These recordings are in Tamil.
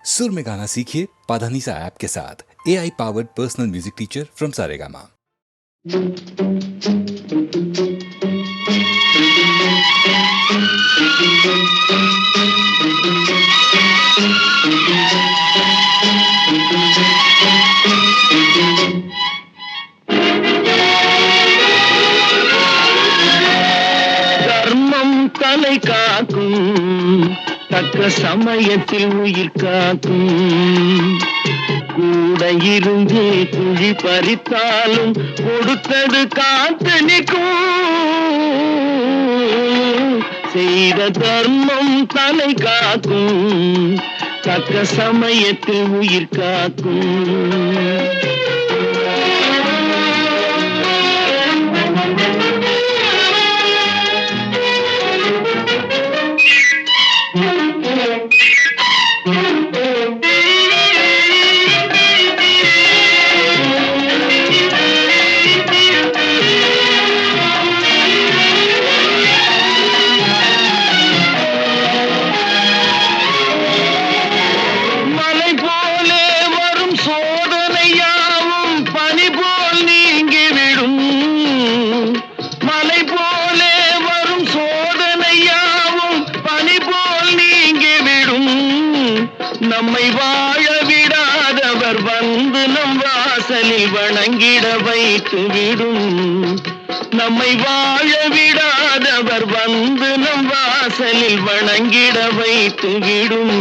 सुर में गाना सीखिए पाधानीसा ऐप के साथ। AI powered personal music teacher from Saregama. தர்மம் தலை காக்கும், தக்க சமயத்தில் உயிர் காக்கும். கூட இருந்து குழி பறித்தாலும் கொடுத்தது காத்து நிற்கும். செய்த தர்மம் தலை காக்கும், தக்க சமயத்தில் உயிர் காக்கும். நம்மை வாழ விடாதவர் வந்து நம் வாசலில் வணங்கிட வைத்து விடும். நம்மை வாழ விடாதவர் வந்து நம் வாசலில் வணங்கிட வைத்து விடும்.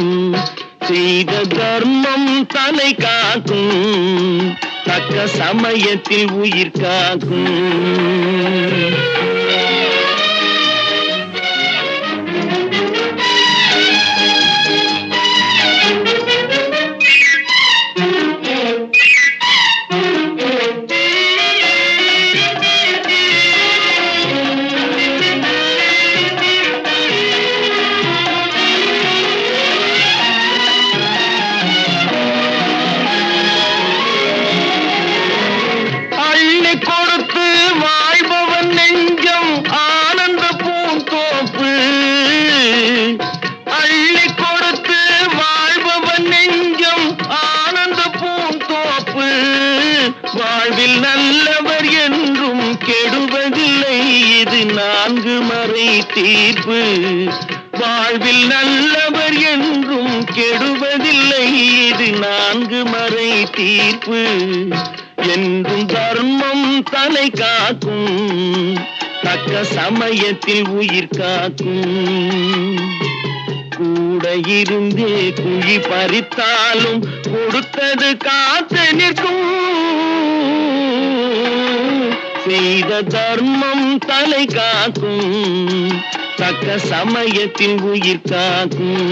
செய்த தர்மம் தலை காக்கும், தக்க சமயத்தில் உயிர் காக்கும். கொடுத்து வாழ்பவன் நெஞ்சம் ஆனந்த பூந்தோப்பு. அள்ளி கொடுத்து வாழ்பவன் நெஞ்சம் ஆனந்த பூந்தோப்பு. வாழ்வில் நல்லவர் என்றும் கெடுவதில்லை, இது 4 மறை தீர்ப்பு. வாழ்வில் நல்லவர் என்றும் கெடுவதில்லை, இது 4 மறை தீர்ப்பு. என்றும் தர்மம் தலை காக்கும், தக்க சமயத்தில் உயிர் காக்கும். கூட இருந்தே குழி பறித்தாலும் கொடுத்தது காத்து நிற்கும். செய்த தர்மம் தலை காக்கும், தக்க சமயத்தில் உயிர் காக்கும்.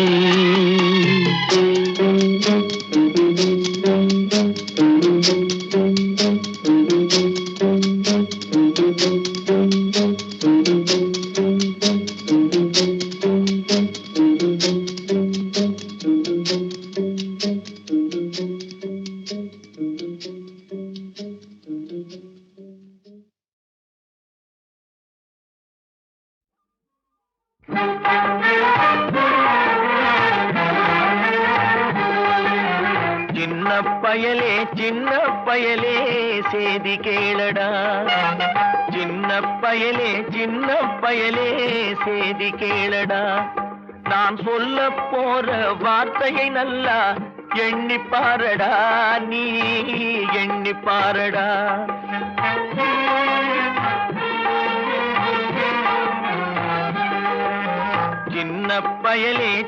சின்ன பயலே சேதி கேளடா. சின்ன பயலே சேதி கேளடா. நான் சொல்ல போற வார்த்தையை நல்லா எண்ணி பாரடா, நீ எண்ணி பாரடா.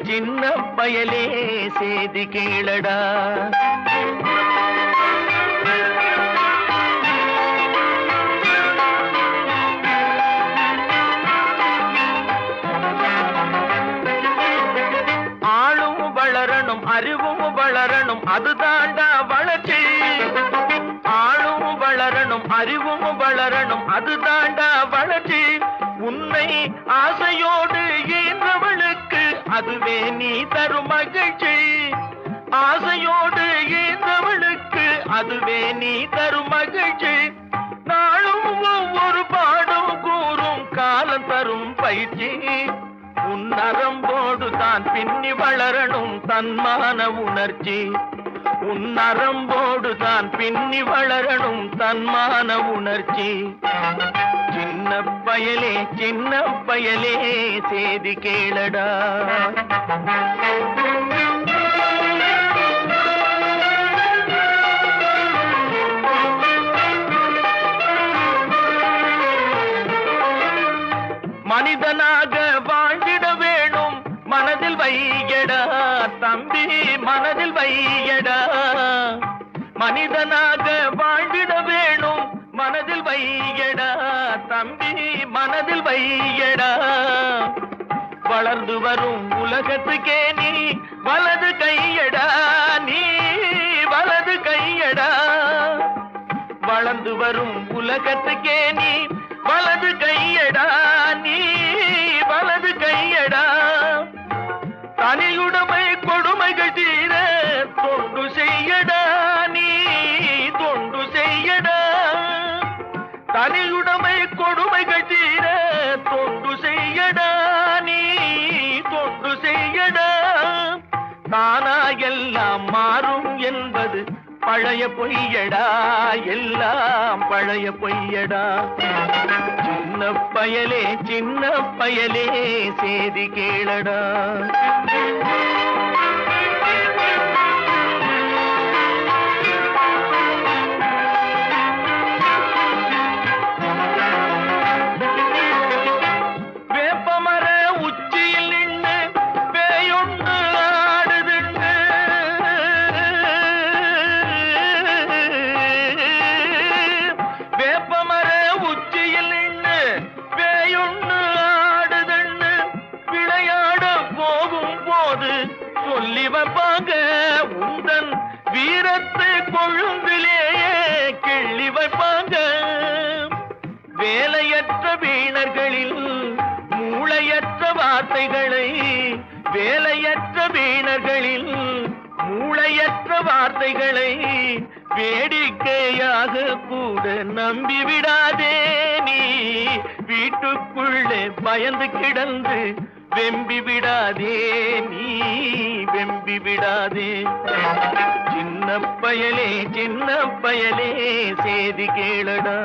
சின்ன பயலே சேதி கேளடா. அறிவும் வளரணும், அதுதாண்டா வளர்ச்சி. ஆளும் வளரணும், அறிவும் வளரணும், அதுதாண்டா வளர்ச்சி. உன்னை ஆசையோடு ஈன்றவளுக்கு அதுவே நீ தரும் மகிழ்ச்சி. ஆசையோடு ஈன்றவளுக்கு அதுவே நீ தரும் மகிழ்ச்சி. நாளும் ஒவ்வொரு பாடும் கூறும் காலம் தரும் பயிற்சி. உன் நரம்போடு தான் பின்னி வளரணும் தன் தன்மான உணர்ச்சி உன் நரம்போடு தான் பின்னி வளரணும் தன்மான உணர்ச்சி சின்ன பயலே சேதி கேளடா மனிதனாக வாழ்ந்திட வேணும் மனதில் வையடா தம்பி மனதில் வையடா மனிதனாக வாழ்ந்திட வேணும் மனதில் வையடா தம்பி மனதில் வையடா வளர்ந்து வரும் உலகத்துக்கே நீ வலது கையடா நீ வலது கையடா வளர்ந்து வரும் உலகத்துக்கே நீ வலது கையடா நீ வலது கையடா தனியுடைமை கொடுமைகள் தீர தொண்டு செய்யடா நீ தொண்டு செய்யடா தனியுடைமை கொடுமைகள் தீர தொண்டு செய்யடா நீ தொண்டு செய்யடா தானா எல்லாம் மாறும் என்பது பழைய பொய்யடா எல்லாம் பழைய பொய்யடா சின்ன பயலே சேதி கேளடா வேப்பமர உச்சியில் நின்று பேயொன்று ஆடுதுண்டு வேப்பமர உச்சியில் நின்று பேயொன்று ஆடுதுண்டு விளையாட போகும் போது சொல்லி வைப்பாங்க உந்தன் வீரத்தை கொழும்பிலேயே கிள்ளி வைப்பாங்க வேலையற்ற வீணர்களில் மூளையற்ற வார்த்தைகளை வேலையற்ற வீணர்களில் மூளையற்ற வார்த்தைகளை வேடிக்கையாக கூட நம்பிவிடாதே நீ வீட்டுக்குள்ளே பயந்து கிடந்து வெம்பி விடாதே நீ வெம்பி விடாதே சின்ன பயலே சேதி கேளடா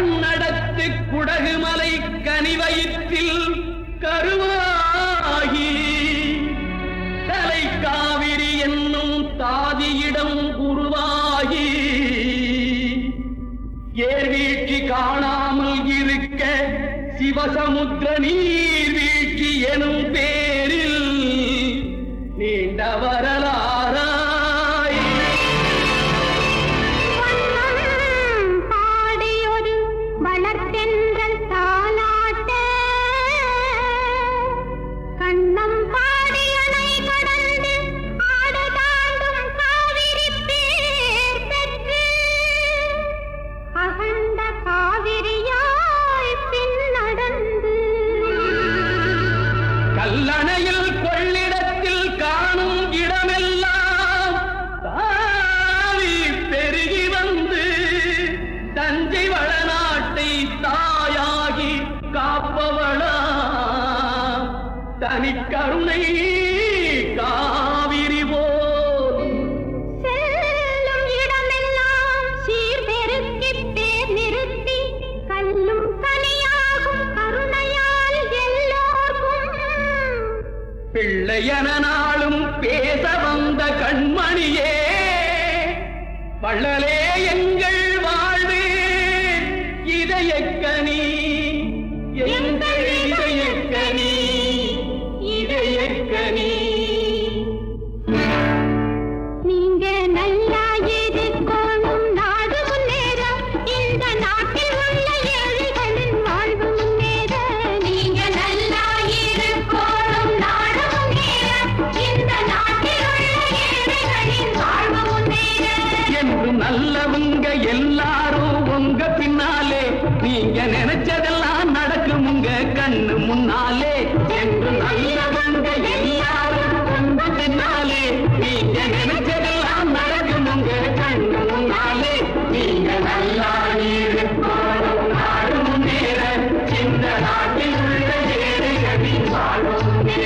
கண்ணடத்து குடகுமலை கனிவயிற்றில் கருவாகி தலை காவிரி என்னும் தாதியிடம் உருவாகி ஏர்வீழ்ச்சி காணாமல் இருக்க சிவசமுத்திர நீர்வீழ்ச்சி எனும் பேரில் நீண்ட வரலாறாய் பாடியொரு வளர்த்தென்றல் தாலாட்ட கண்ணம் பாடியனை கடந்து ஆடு தாண்டும் காவிரி பேர் பெற்று அகண்ட காவிரியாய் பின் நடந்து கல்லணையில் கொள்ளிடத்தில் காணும் இடமெல்லாம் தாவி பெருகி வந்து தஞ்சை வளநாட்டை தாயாகி காப்பவளா தனி கருணை காவிரி போல் செல்லும் இடமெல்லாம் சீர்பெருக்கி பேர் நிறுத்தி கல்லும் கனியாகும் கருணையால் எல்லோர்க்கும் பிள்ளையன நாளும் பேச வந்த கண்மணியே வள்ளலே எங்கள் வாழ்வே இதயக்கனி எங்கள் இதயக்கனி இதயக்கனி நீங்க நல்லா இருக்கணும் நாடு முன்னேற இந்த நாட்டில் உள்ள ஏழைகளின் வாழ்வு முன்னேற நீங்க நல்லா இருக்கணும் நாடு முன்னேற இந்த நாட்டில் உள்ள ஏழைகளின் வாழ்வு முன்னேற என்று நல்லவங்க எல்லாரும் உங்க பின்னாலே நீங்க நினைச்சதெல்லாம் நடக்கும் உங்க கண்ணு முன்னாலே என்று நல்லவங்க எல்லாரும் உங்க பின்னாலே நீங்க நினைச்சதெல்லாம் நடக்கும் உங்க கண்ணு முன்னாலே நீங்க நல்லா இருக்கணும் நாடு முன்னேற இந்த நாட்டில் உள்ள ஏழைகளின் வாழ்வு முன்னேற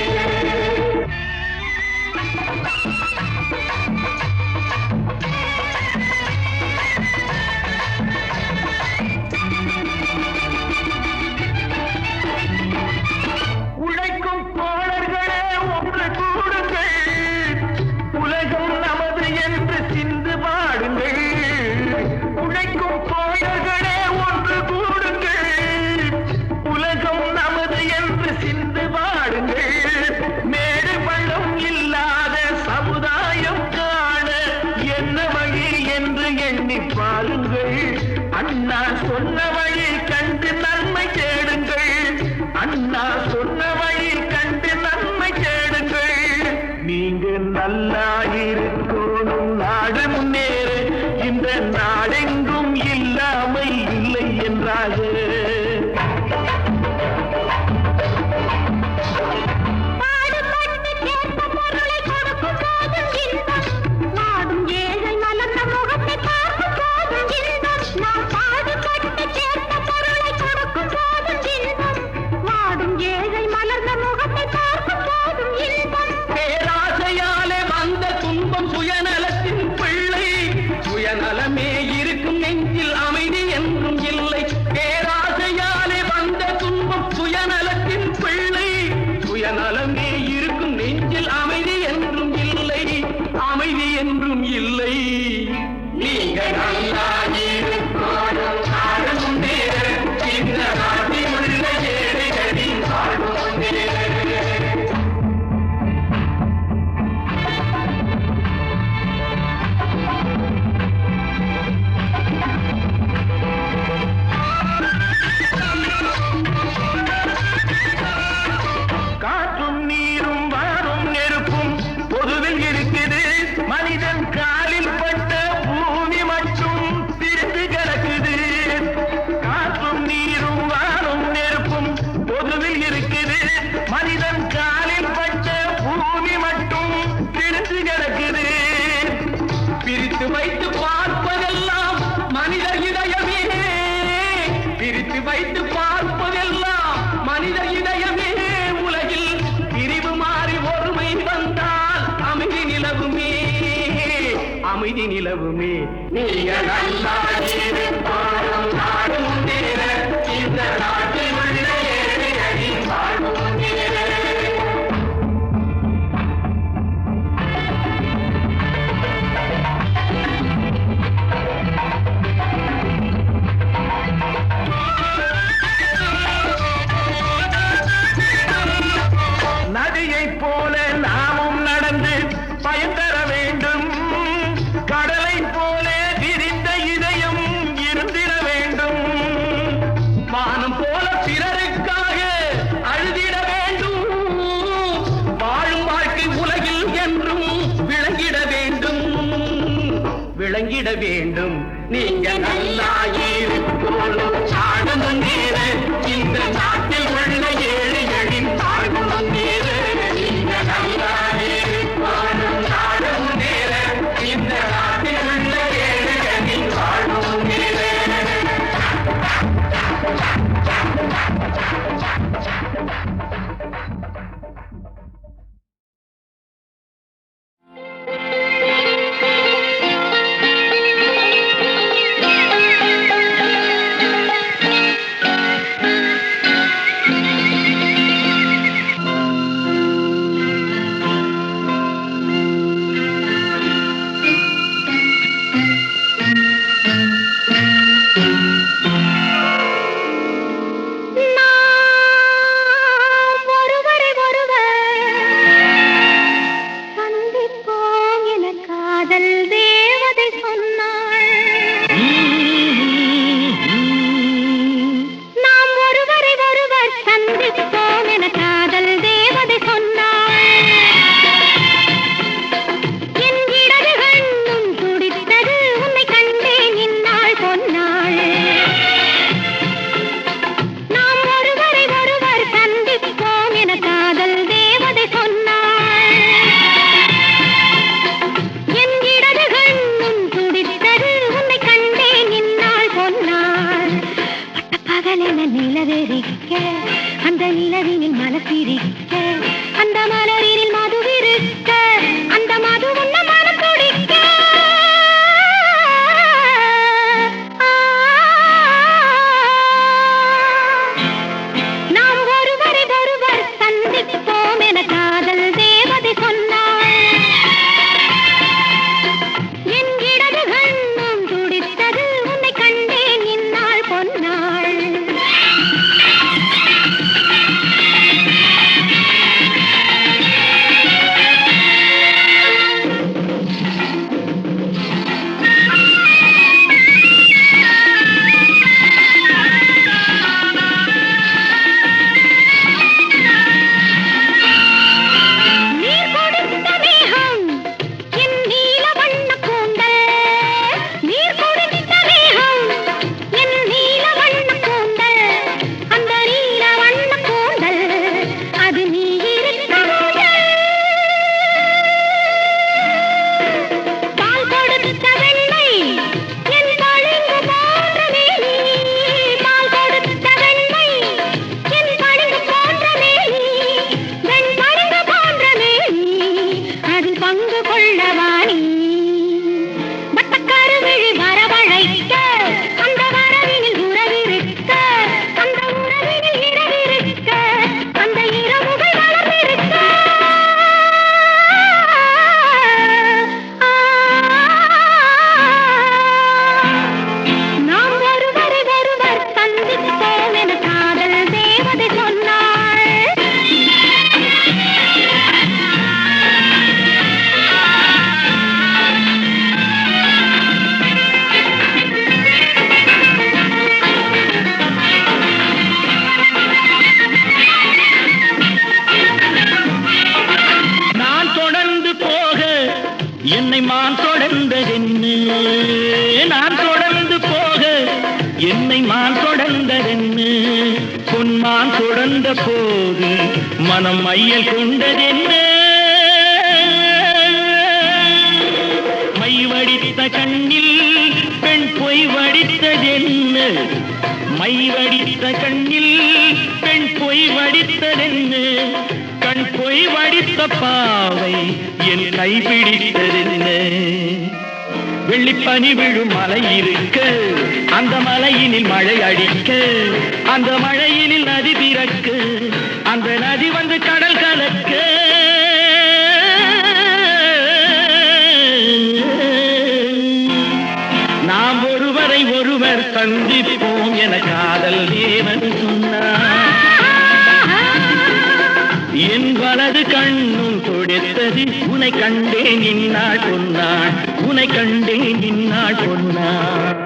உழைக்கும் தோழர்களே ஒன்று கூடுங்கள் உலகம் நமது என்று சிந்து பாடுங்கள் உழைக்கும் தோழர்களே ஒன்று கூடுங்கள் உலகம் நமது என்று சிந்து பாடுங்கள் மேடு பள்ளம் இல்லாத சமுதாயம் காண என்ன வழி என்று எண்ணி பாருங்கள் அண்ணா சொன்ன வழி கண்டு நன்மை தேடுங்கள் அண்ணா சொன்ன வழி கண்டு நன்மை தேடுங்கள் நீங்க நல்லா இருக்கணும் நாடு முன்னேற இந்த நாடெங்கும் இல்லாமை இல்லை என்றாக பாடுபட்டு கேட்ட பொருளை கொடுக்கும் போதும் இன்பம் நாடும் ஏழை மலர்ந்த முகத்தை பார்க்கும் போதும் இன்பம் நாம் பாடுபட்டு கேட்ட பொருளை கொடுக்கும் போதும் இன்பம் நாடும் ஏழை மலர்ந்த முகத்தை பார்க்கும் போதும் இன்பம் பேராசையாலே வந்த துன்பம் சுயநலத்தின் பிள்ளை சுயநலமே இருக்கும் நெஞ்சில் அமைதி என்றும் இல்லை பேராசையாலே வந்த துன்பம் சுயநலத்தின் பிள்ளை சுயநலமே இருக்கும் நெஞ்சில் அமைதி என்றும் இல்லை அமைதி என்றும் இல்லை நீங்க நல்லா இருக்கணும் நாடு முன்னேற இந்த நாட்டில் உள்ள ஏழைகளின் வாழ்வு முன்னேற காற்றும் நீரும் வாரும் நெருப்பும் பொதுவில் இருக்குது மனிதன் காலில் பட்ட பூமி மட்டும் பிரிந்து கிடக்குது காற்றும் நீரும் வாரும் நெருப்பும் பொதுவில் இருக்குது மனிதன் காலில் பட்ட பூமி மட்டும் பிரிந்து கிடக்குது பிரித்து வைத்து பார்ப்பதெல்லாம் மனிதர் இதயமே பிரித்து வைத்து பார்ப்பதெல்லாம் மனிதர் இதயமே உலகில் பிரிவு மாறி ஒருமை வந்தால் அமைதி நிலவுமே அமைதி நிலவுமே நீங்க நல்லா இருக்கணும் நாடு முன்னேற விட வேண்டும். நீங்க நல்லா இருக்கணும், சாடணும் நேர இந்த நாட்டில் உள்ள ஏழைகளின் தாழ்வும் நேர. நீங்க நல்லா இருக்கணும், சாடணும் நேர இந்த நாட்டில் உள்ள ஏழைகளின் தாழ்வும் நேர. என்னை மான் தொடர்ந்ததென்னு, நான் தொடர்ந்து போக என்னை மான் தொடர்ந்ததென்னு, பொன்மான் தொடர்ந்த போது மனம் மையல் கொண்டதென்ன, மை வடித்த கண்ணில் பெண் பொய் வடித்ததென்ன, மை வடித்த கண்ணில் பெண் பொய் வடித்ததென்ன, கண் பொய் வடித்த பாவை என் கைபிடித்ததென்ன, வெள்ளிப்பனி விழும் மலை இருக்க, அந்த மலையினில் மழை அடிக்க, அந்த மழையினில் நதி திறக்க, அந்த நதி வந்து கடல் கலக்க, நாம் ஒருவரை ஒருவர் சந்திப்போம் என காதல் தேவன் சொன்னார். என் வலது கண்ணும் தொடுத்தது, உன்னை கண்டேன் இந்நாள் பொன்னாள், உன்னை கண்டேன் இந்நாள் பொன்னாள்.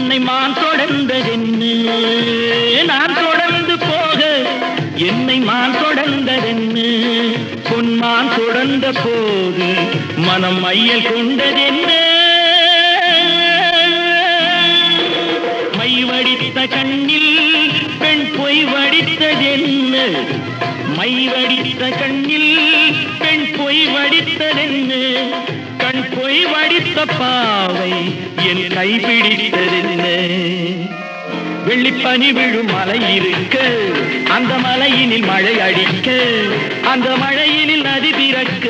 என்னை மான் தொடர்ந்ததென்னு நான் தொடர்ந்து போக என்னை மான் தொடர்ந்ததென்னு பொன்மான் தொடர்ந்த போது மனம் மையல் கொண்டதென்ன மை வடித்த கண்ணில் பெண் பொய் வடித்ததென்ன மை வடித்த கண்ணில் பெண் பொய் வடித்ததென்ன கண் பொய் வடித்த பாவை என் கை பிடித்ததென்ன வெள்ளிப்பனி விழும் மலை இருக்க அந்த மலையினில் மழை அடிக்க அந்த மழையினில் நதி பிறக்க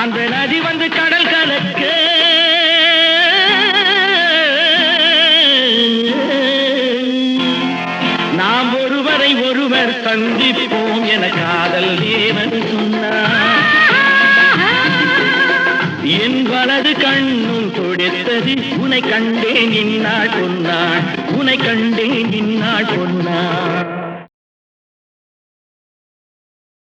அந்த நதி வந்து கடல் கலக்க நாம் ஒருவரை ஒருவர் சந்திப்போம் என காதல் தேவன் சொன்னார் என் வலது கண்ணும் துடைத்தது உனை கண்டேன் இந்நாள் பொன்னாள் உனை கண்டேன் இந்நாள் பொன்னாள்